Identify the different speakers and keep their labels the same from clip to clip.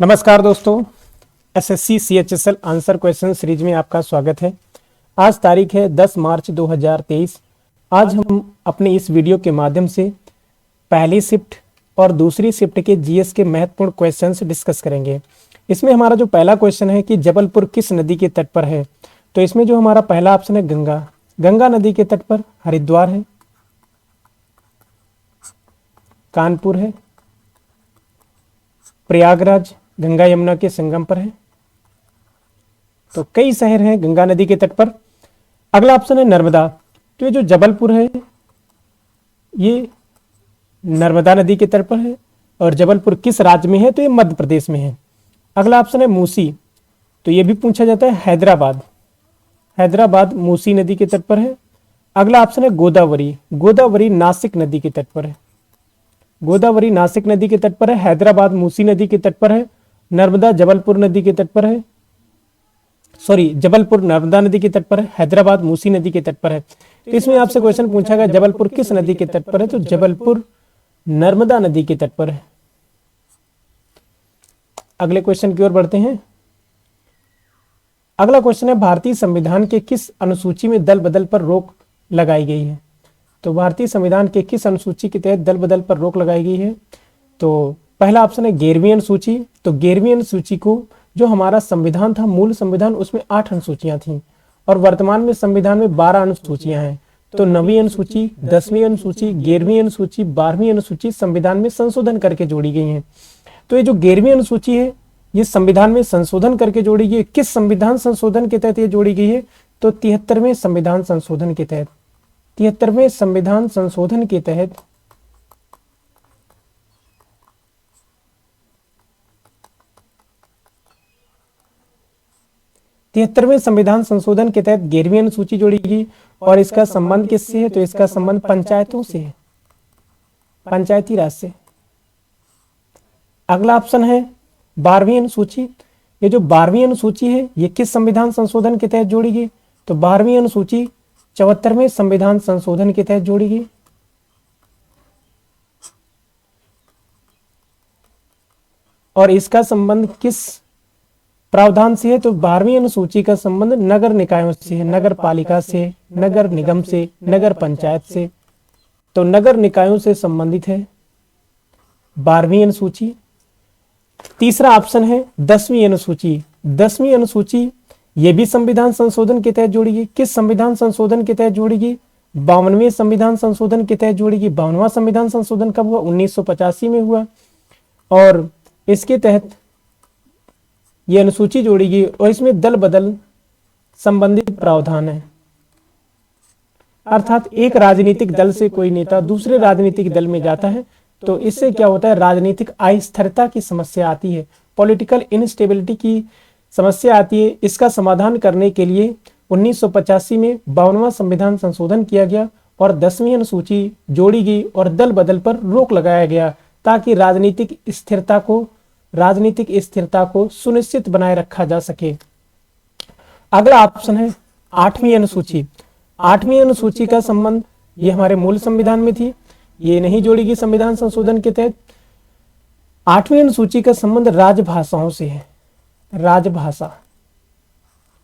Speaker 1: नमस्कार दोस्तों, SSC CHSL answer question series में आपका स्वागत है। आज तारीख है 10 मार्च 2023। आज हम अपने इस वीडियो के माध्यम से पहली शिफ्ट और दूसरी शिफ्ट के जीएस के महत्वपूर्ण क्वेश्चंस डिस्कस करेंगे। इसमें हमारा जो पहला क्वेश्चन है कि जबलपुर किस नदी के तट पर है, तो इसमें जो हमारा पहला ऑप्शन है गंगा। गंगा नदी के तट पर हरिद्वार है, कानपुर है, प्रयागराज गंगा यमुना के संगम पर है। तो कई शहर हैं गंगा नदी के तट पर। अगला ऑप्शन है नर्मदा। तो ये जो जबलपुर है ये नर्मदा नदी के तट पर है और जबलपुर किस राज्य में है, तो ये मध्य प्रदेश में है। अगला ऑप्शन है मूसी। तो ये भी पूछा जाता है हैदराबाद। हैदराबाद मूसी नदी के तट पर है। अगला ऑप्शन है गोदावरी। गोदावरी नासिक नदी के तट पर है। गोदावरी नासिक नदी के तट पर है। हैदराबाद मूसी नदी के तट पर है। नर्मदा जबलपुर नदी के तट पर है। जबलपुर नर्मदा नदी के तट पर है। हैदराबाद मूसी नदी के तट पर है। तो इसमें आपसे क्वेश्चन पूछा गया जबलपुर किस नदी के तट पर है, तो जबलपुर नर्मदा नदी के तट पर है। अगले क्वेश्चन की ओर बढ़ते हैं। अगला क्वेश्चन है भारतीय संविधान के किस अनुसूची में दल बदल पर रोक लगाई गई है। तो भारतीय संविधान के किस अनुसूची के तहत दल बदल पर रोक लगाई गई है, तो पहला ऑप्शन है 11वीं अनुसूची। तो 11वीं अनुसूची को जो हमारा संविधान था, मूल संविधान, उसमें 8 अनुसूचियां थीं और वर्तमान में संविधान में 12 अनुसूचियां हैं। तो 9वीं अनुसूची, 10वीं अनुसूची, 11वीं अनुसूची, 12वीं अनुसूची संविधान में संशोधन करके जोड़ी गई हैं। तो ये जो 11वीं अनुसूची है ये संविधान में संशोधन करके जोड़ी गई है। किस संविधान संशोधन के तहत ये जोड़ी गई है, तो 73वें संविधान संशोधन के तहत। 73वें संविधान संशोधन के तहत 73वें संविधान संशोधन के तहत 11वीं अनुसूची जोड़ी गई। और इसका संबंध किससे है, तो इसका संबंध पंचायतों से है, पंचायती राज से। अगला ऑप्शन है 12वीं अनुसूची। ये जो 12वीं अनुसूची है ये किस संविधान संशोधन के तहत जोड़ी गई, तो 12वीं अनुसूची 74वें संविधान संशोधन के तहत जोड़ी गई। और इसका संबंध किस प्रावधान से है, तो 12वीं अनुसूची का संबंध नगर निकायों से है, नगर पालिका से, नगर निगम से, नगर पंचायत से। तो नगर निकायों से संबंधित है 12वीं अनुसूची। तीसरा ऑप्शन है 10वीं अनुसूची। 10वीं अनुसूची ये भी संविधान संशोधन के तहत जोड़ी गई। किस संविधान संशोधन के तहत जोड़ी गई, 52वें संविधान संशोधन के तहत जोड़ी गई। 52वां संविधान संशोधन कब हुआ, 1985 में हुआ। और इसके तहत ये अनुसूची जोड़ी गई और इसमें दल बदल संबंधित प्रावधान है। अर्थात एक राजनीतिक दल से कोई नेता दूसरे राजनीतिक दल में जाता है तो इससे क्या होता है, राजनीतिक अस्थिरता की समस्या आती है, पॉलिटिकल इनस्टेबिलिटी की समस्या आती है। इसका समाधान करने के लिए 1985 में 52वां संविधान संशोधन किया गया और 10वीं अनुसूची जोड़ी गई और दल बदल पर रोक लगाया गया ताकि राजनीतिक स्थिरता को सुनिश्चित बनाए रखा जा सके। अगला ऑप्शन है 8वीं अनुसूची। 8वीं अनुसूची का संबंध ये हमारे मूल संविधान में थी, ये नहीं जोड़ी गई संविधान संशोधन के तहत। 8वीं अनुसूची का संबंध राजभाषाओं से है, राजभाषा।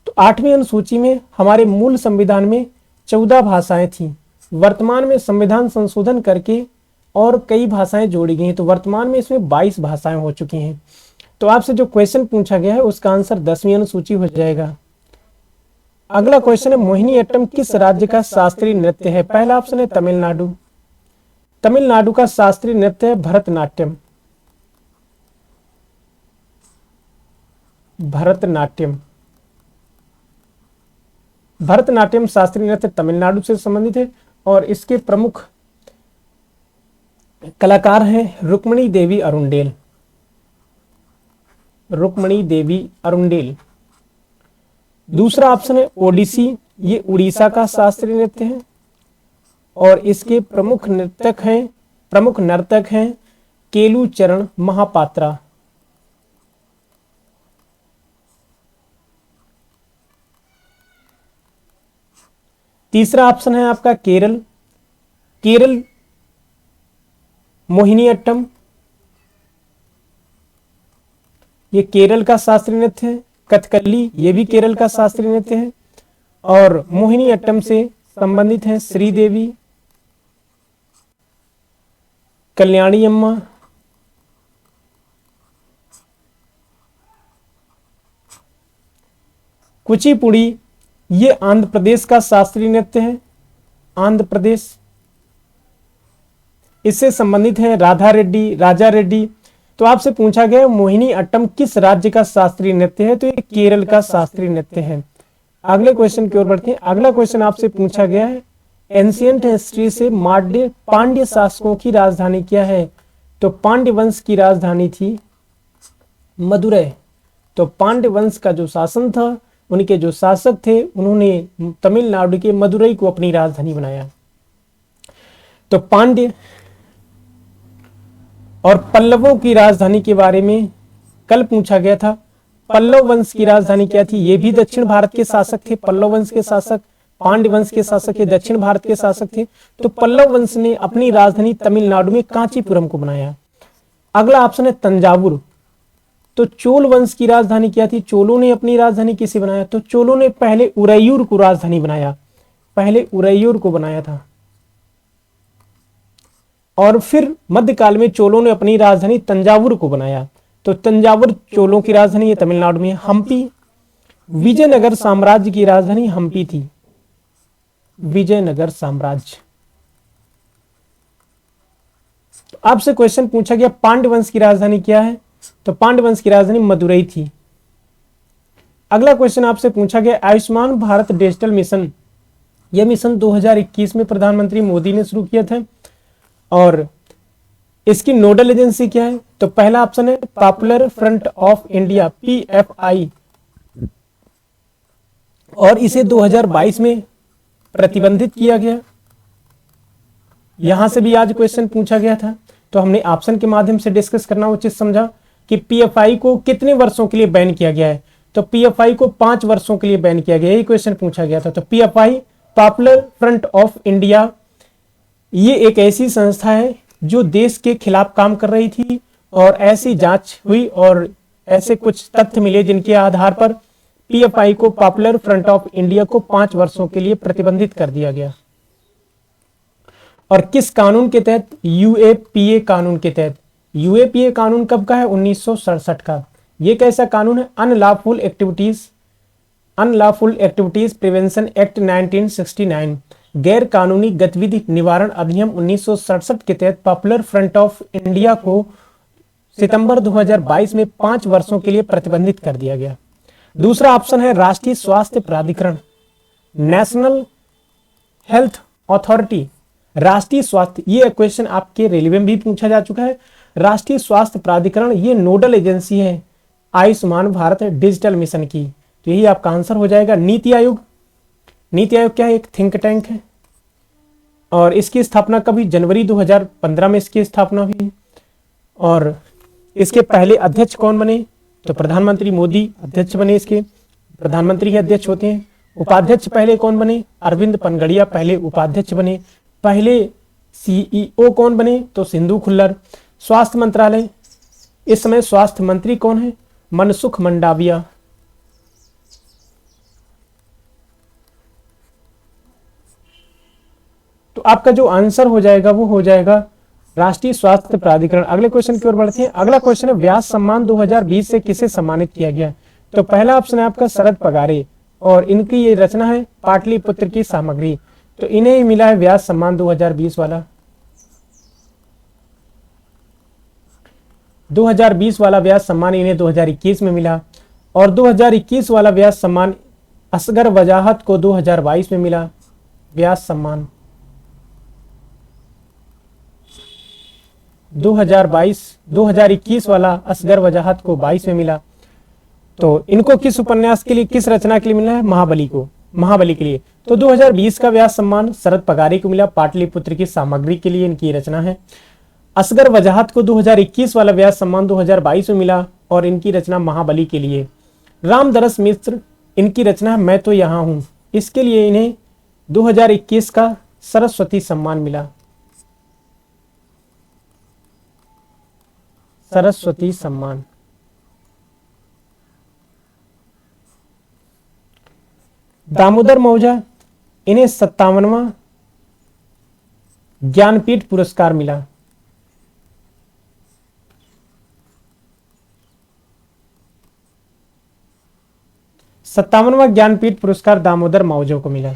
Speaker 1: तो 8वीं अनुसूची में हमारे मूल संविधान में 14 भाषाएं थीं। वर्तमान में संविधान संशोधन करके और कई भाषाएं जोड़ी गई हैं, तो वर्तमान में इसमें 22 भाषाएं हो चुकी हैं। तो आपसे जो क्वेश्चन पूछा गया है उसका आंसर 10वीं अनुसूची हो जाएगा। अगला क्वेश्चन है मोहिनीअट्टम किस राज्य का शास्त्रीय नृत्य है। पहला ऑप्शन है तमिलनाडु। तमिलनाडु का शास्त्रीय नृत्य है भरतनाट्यम। भरतनाट्यम भरतनाट्यम शास्त्रीय नृत्य तमिलनाडु से संबंधित है और इसके प्रमुख कलाकार हैं रुक्मिणी देवी अरुंडेल। रुक्मिणी देवी अरुंडेल। दूसरा ऑप्शन है ओडिसी। ये उड़ीसा का शास्त्रीय नृत्य है और इसके प्रमुख नर्तक हैं केलू चरण महापात्रा। तीसरा ऑप्शन है आपका केरल। केरल मोहिनीअट्टम ये केरल का शास्त्रीय नृत्य है। कथकली ये भी केरल का शास्त्रीय नृत्य है। और मोहिनी अट्टम से संबंधित है श्रीदेवी, कल्याणी अम्मा, कुचिपुड़ी ये आंध्र प्रदेश का शास्त्रीय नृत्य है, आंध्र प्रदेश। इससे संबंधित है राधा रेड्डी, राजा रेड्डी। तो आपसे पूछा गया मोहिनी अट्टम किस राज्य का शास्त्रीय नृत्य है, तो ये केरल का शास्त्रीय नृत्य है। अगले क्वेश्चन की ओर बढ़ते हैं। अगला क्वेश्चन आपसे पूछा गया है एंशिएंट हिस्ट्री से पांड्य शासकों की राजधानी क्या है, तो पांड्य वंश की राजधानी थी मदुरै। तो पांड्य वंश का जो शासन था, उनके जो शासक थे, उन्होंने तमिलनाडु के मदुरै को अपनी राजधानी बनाया। तो पांड्य और पल्लवों की राजधानी के बारे में कल पूछा गया था। पल्लव वंश की राजधानी क्या थी, ये भी दक्षिण भारत के शासक थे। पल्लव वंश के शासक पांड्य वंश के शासक ये दक्षिण भारत के शासक थे। तो पल्लव वंश ने अपनी राजधानी तमिलनाडु में कांचीपुरम को बनाया। अगला ऑप्शन है तंजावुर। तो चोल वंश की राजधानी क्या थी, चोलों ने अपनी राजधानी किसे बनाया, तो चोलों ने पहले उरैयूर को राजधानी बनाया, पहले उरैयूर को बनाया था। और फिर मध्यकाल में चोलों ने अपनी राजधानी तंजावुर को बनाया। तो तंजावुर चोलों की राजधानी है, तमिलनाडु में। हम्पी विजयनगर साम्राज्य की राजधानी हम्पी थी, विजयनगर साम्राज्य। आपसे क्वेश्चन पूछा गया पांड्य वंश की राजधानी क्या है, तो पांड्य वंश की राजधानी मदुरै थी। अगला क्वेश्चन आपसे पूछा गया आयुष्मान भारत डिजिटल मिशन, यह मिशन 2021 में प्रधानमंत्री मोदी ने शुरू किया था और इसकी नोडल एजेंसी क्या है, तो पहला ऑप्शन है popular front of India PFI, और इसे 2022 में प्रतिबंधित किया गया। यहां से भी आज क्वेश्चन पूछा गया था, तो हमने ऑप्शन के माध्यम से डिस्कस करना उचित समझा कि PFI को कितने वर्षों के लिए बैन किया गया है, तो PFI को 5 वर्षों के लिए बैन किया गया, यही क्वेश्चन पूछा गया था। तो PFI popular front of India ये एक ऐसी संस्था है जो देश के खिलाफ काम कर रही थी, और ऐसी जांच हुई और ऐसे कुछ तथ्य मिले जिनके आधार पर PFI को पॉपुलर फ्रंट ऑफ इंडिया को 5 वर्षों के लिए प्रतिबंधित कर दिया गया। और किस कानून के तहत, UAPA कानून के तहत। UAPA कानून कब का है, 1967 का। ये कैसा कानून है, अनलॉफुल एक्टिविटीज प्रिवेंशन एक्ट 1969, गैर कानूनी गतिविधि निवारण अधिनियम 1967 के तहत पॉपुलर फ्रंट ऑफ इंडिया को सितंबर 2022 में 5 वर्षों के लिए प्रतिबंधित कर दिया गया। दूसरा ऑप्शन है राष्ट्रीय स्वास्थ्य प्राधिकरण, नेशनल हेल्थ अथॉरिटी। राष्ट्रीय स्वास्थ्य, ये क्वेश्चन आपके रेलवे में भी पूछा जा चुका है। राष्ट्रीय स्वास्थ्य प्राधिकरण ये नोडल एजेंसी है आयुष्मान भारत डिजिटल मिशन की, तो यही आपका आंसर हो जाएगा। नीति आयोग, नीति आयोग क्या है, एक थिंक टैंक है और इसकी स्थापना कभी जनवरी 2015 में इसकी स्थापना हुई। और इसके पहले अध्यक्ष कौन बने, तो प्रधानमंत्री मोदी अध्यक्ष बने, इसके प्रधानमंत्री ही अध्यक्ष होते हैं। उपाध्यक्ष पहले कौन बने, अरविंद पनगड़िया पहले उपाध्यक्ष बने। पहले CEO कौन बने, तो सिंधु खुल्लर। स्वास्थ्य मंत्रालय, इस समय स्वास्थ्य मंत्री कौन है, मनसुख मंडाविया। तो आपका जो आंसर हो जाएगा वो हो जाएगा राष्ट्रीय स्वास्थ्य प्राधिकरण। अगले क्वेश्चन की ओर बढ़ते हैं। अगला क्वेश्चन है व्यास सम्मान 2020 से किसे सम्मानित किया गया, तो पहला ऑप्शन है आपका शरद पगारे, और इनकी ये रचना है पाटलिपुत्र की सामग्री, तो इन्हें ही मिला है व्यास सम्मान 2020 वाला। 2020 वाला व्यास सम्मान इन्हें 2021 में मिला, और 2021 वाला व्यास सम्मान असगर वजाहत को 2022 में मिला व्यास सम्मान। 2021 वाला असगर वजाहत को 22 में मिला। तो इनको किस उपन्यास के लिए, किस रचना के लिए मिला है, महाबली को, महाबली के लिए। तो 2020 का व्यास सम्मान शरद पगारे को मिला, पाटलिपुत्र की सामग्री के लिए इनकी रचना है। असगर वजाहत को 2021 वाला व्यास सम्मान 2022 में मिला और इनकी रचना महाबली के लिए। रामदरस मिश्र, इनकी रचना है मैं तो यहाँ हूं, इसके लिए इन्हें 2021 का सरस्वती सम्मान मिला, सरस्वती सम्मान। दामोदर मौजा, इन्हें 57वां ज्ञानपीठ पुरस्कार मिला। 57वां ज्ञानपीठ पुरस्कार दामोदर मौजो को मिला।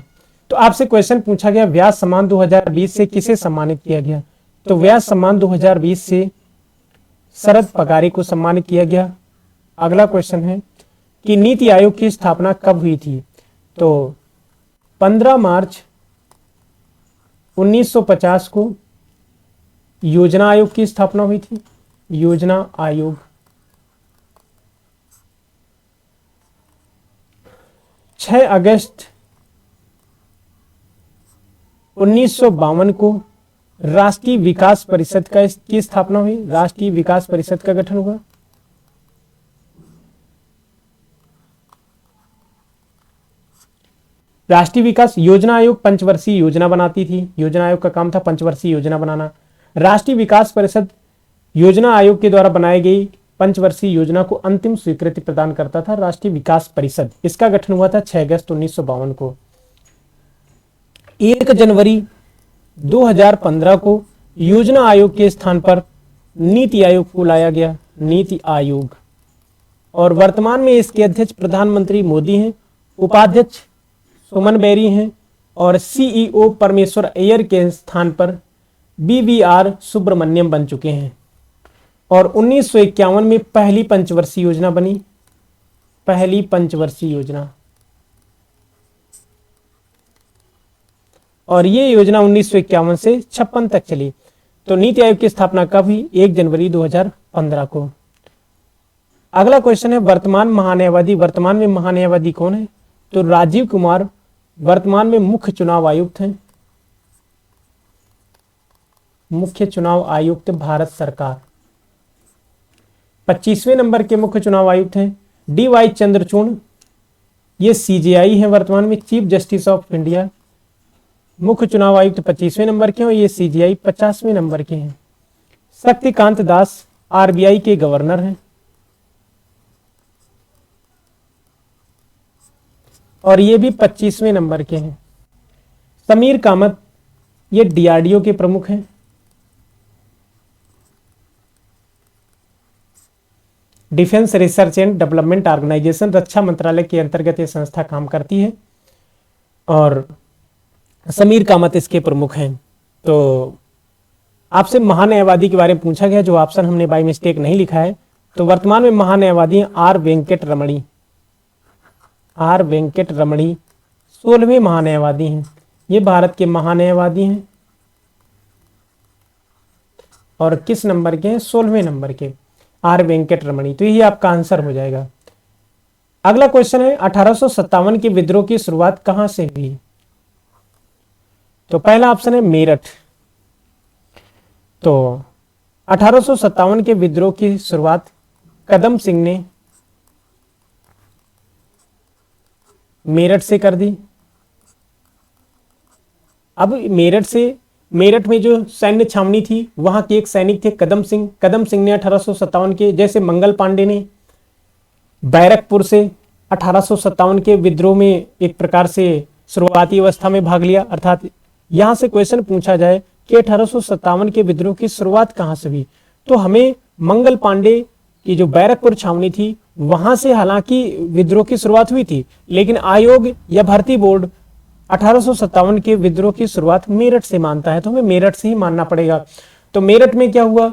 Speaker 1: तो आपसे क्वेश्चन पूछा गया व्यास सम्मान 2020 से किसे सम्मानित किया गया? तो व्यास सम्मान 2020 से शरद पगारी को सम्मानित किया गया। अगला क्वेश्चन है कि नीति आयोग की स्थापना कब हुई थी? तो 15 मार्च 1950 को योजना आयोग की स्थापना हुई थी। योजना आयोग 6 अगस्त 1952 को राष्ट्रीय विकास परिषद की स्थापना हुई। राष्ट्रीय विकास परिषद का गठन हुआ। राष्ट्रीय विकास योजना आयोग पंचवर्षीय योजना बनाती थी। योजना आयोग का काम था पंचवर्षीय योजना बनाना। राष्ट्रीय विकास परिषद योजना आयोग के द्वारा बनाई गई पंचवर्षीय योजना को अंतिम स्वीकृति प्रदान करता था। राष्ट्रीय विकास परिषद, इसका गठन हुआ था 6 अगस्त 1952 को। 1 जनवरी 2015 को योजना आयोग के स्थान पर नीति आयोग को लाया गया। नीति आयोग, और वर्तमान में इसके अध्यक्ष प्रधानमंत्री मोदी हैं, उपाध्यक्ष सुमन बेरी हैं, और सीईओ परमेश्वर अय्यर के स्थान पर बीवीआर सुब्रमण्यम बन चुके हैं। और 1951 में पहली पंचवर्षीय योजना बनी। पहली पंचवर्षीय योजना, और ये योजना 1951 से 56 तक चली। तो नीति आयोग की स्थापना कब हुई? 1 जनवरी 2015 को। अगला क्वेश्चन है वर्तमान महान्यायवादी। वर्तमान में महान्यायवादी कौन है? तो राजीव कुमार वर्तमान में मुख्य चुनाव आयुक्त हैं। मुख्य चुनाव आयुक्त भारत सरकार। 25वें नंबर के मुख्य चुनाव आयुक्त हैं DY चंद्रचूड़, ये CJI हैं वर्तमान में, चीफ जस्टिस ऑफ इंडिया। मुख्य चुनाव आयुक्त 25वें नंबर के हैं और ये CJI 50वें नंबर के हैं। शक्तिकांत दास RBI के गवर्नर हैं, और ये भी 25वें नंबर के हैं। समीर कामत, ये DRDO के प्रमुख हैं। Defence research and development organisation, रक्षा मंत्रालय के अंतर्गत ये संस्था काम करती है, और समीर कामत इसके प्रमुख हैं। तो आपसे महान्यायवादी के बारे में पूछा गया, जो ऑप्शन हमने बाय मिस्टेक नहीं लिखा है। तो वर्तमान में महान्यायवादी R वेंकट रमणी। R वेंकट रमणी 16वें महान्यायवादी हैं। ये भारत के महान्यायवादी हैं, और किस नंबर के हैं? 16वें नंबर के, R वेंकट रमणी। तो यही आपका आंसर हो जाएगा। अगला क्वेश्चन है 1857 के विद्रोह की शुरुआत कहां से हुई? तो पहला ऑप्शन है मेरठ। तो 1857 के विद्रोह की शुरुआत कदम सिंह ने मेरठ से कर दी। अब मेरठ में जो सैन्य छावनी थी, वहां के एक सैनिक थे कदम सिंह। कदम सिंह ने 1857 के, जैसे मंगल पांडे ने बैरकपुर से 1857 के विद्रोह में एक प्रकार से शुरुआती अवस्था में भाग लिया। अर्थात यहां से क्वेश्चन पूछा जाए कि 1857 के विद्रोह की शुरुआत कहां से हुई, तो हमें मंगल पांडे की जो बैरकपुर छावनी थी वहां से हालांकि विद्रोह की शुरुआत हुई थी, लेकिन आयोग या भर्ती बोर्ड 1857 के विद्रोह की शुरुआत मेरठ से मानता है, तो हमें मेरठ से ही मानना पड़ेगा। तो मेरठ में क्या हुआ,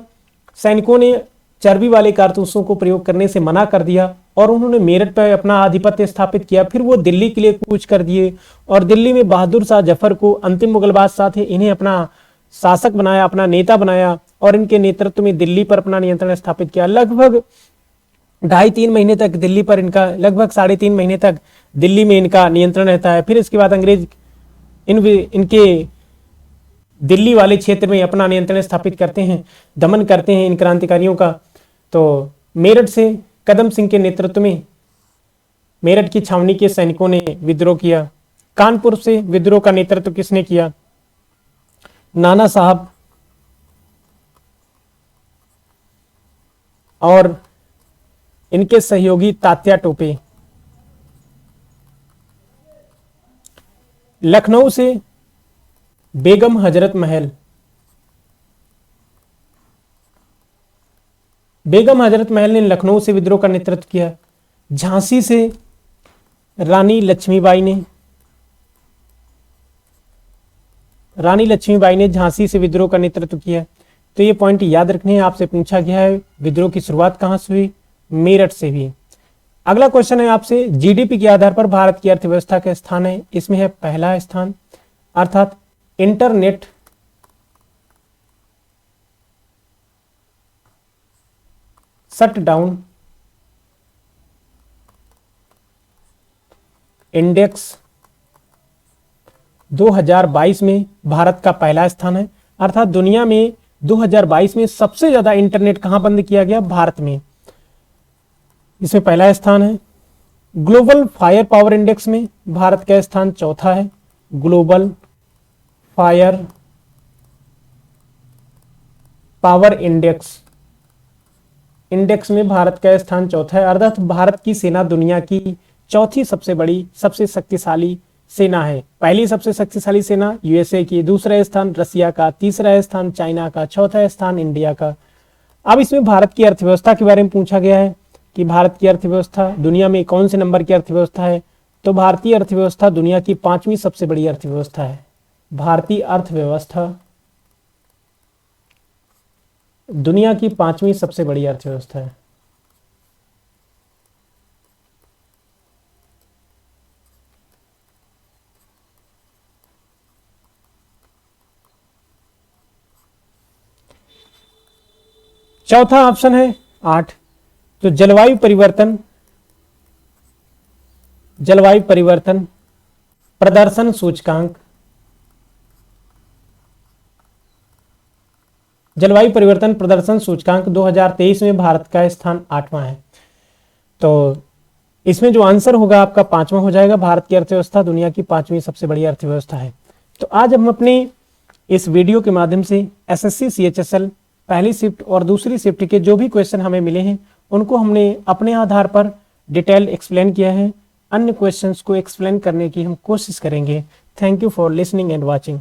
Speaker 1: सैनिकों ने चर्बी वाले कारतूसों को प्रयोग करने से मना कर दिया और उन्होंने मेरठ पर अपना आधिपत्य स्थापित किया। फिर वो दिल्ली के लिए कूच कर दिए और दिल्ली में बहादुर शाह जफर को, अंतिम मुगल बादशाह थे, इन्हें अपना शासक बनाया, अपना नेता बनाया और इनके नेतृत्व में दिल्ली पर अपना नियंत्रण स्थापित किया। लगभग 2.5-3 महीने तक दिल्ली पर इनका, लगभग 3.5 महीने तक दिल्ली में इनका नियंत्रण रहता है। फिर इसके बाद अंग्रेज इनके दिल्ली वाले क्षेत्र में अपना नियंत्रण स्थापित करते हैं, दमन करते हैं इन क्रांतिकारियों का। तो मेरठ से कदम सिंह के नेतृत्व में मेरठ की छावनी के सैनिकों ने विद्रोह किया। कानपुर से विद्रोह का नेतृत्व किसने किया? नाना साहब और इनके सहयोगी तात्या टोपे। लखनऊ से बेगम हजरत महल, बेगम हजरत महल ने लखनऊ से विद्रोह का नेतृत्व किया। झांसी से रानी लक्ष्मीबाई ने, रानी लक्ष्मीबाई ने झांसी से विद्रोह का नेतृत्व किया। तो ये पॉइंट याद रखने हैं, आपसे पूछा गया है विद्रोह की शुरुआत कहां से हुई, मेरठ से हुई। अगला क्वेश्चन है आपसे, जीडीपी के आधार पर भारत की अर्थव्यवस्था का स्थान है, इसमें है पहला स्थान, अर्थात इंटरनेट शट डाउन इंडेक्स 2022 में भारत का पहला स्थान है। अर्थात दुनिया में 2022 में सबसे ज्यादा इंटरनेट कहां बंद किया गया, भारत में, इसमें पहला स्थान है। ग्लोबल फायर पावर इंडेक्स में भारत का स्थान चौथा है। ग्लोबल फायर पावर इंडेक्स में भारत का स्थान चौथा है। अर्थात भारत की सेना दुनिया की चौथी सबसे बड़ी, सबसे शक्तिशाली सेना है। पहली सबसे शक्तिशाली सेना यूएसए की, दूसरा स्थान रसिया का, तीसरा स्थान चाइना का, चौथा स्थान इंडिया का। अब इसमें भारत की अर्थव्यवस्था के बारे में पूछा गया है कि भारत की अर्थव्यवस्था दुनिया में कौन से नंबर की अर्थव्यवस्था है। तो भारतीय अर्थव्यवस्था दुनिया की 5वीं सबसे बड़ी अर्थव्यवस्था है। भारतीय अर्थव्यवस्था दुनिया की 5वीं सबसे बड़ी अर्थव्यवस्था है। चौथा ऑप्शन है 8। तो जलवायु परिवर्तन प्रदर्शन सूचकांक, जलवायु परिवर्तन प्रदर्शन सूचकांक 2023 में भारत का स्थान 8वां है। तो इसमें जो आंसर होगा आपका 5वां हो जाएगा। भारत की अर्थव्यवस्था दुनिया की 5वीं सबसे बड़ी अर्थव्यवस्था है। तो आज हम अपने इस वीडियो के माध्यम से एसएससी सीएचएसएल पहली शिफ्ट और दूसरी शिफ्ट के जो भी क्वेश्चन हमें मिले हैं उनको हमने अपने आधार पर डिटेल एक्सप्लेन किया है। अन्य क्वेश्चंस को एक्सप्लेन करने की हम कोशिश करेंगे। Thank you for listening and watching.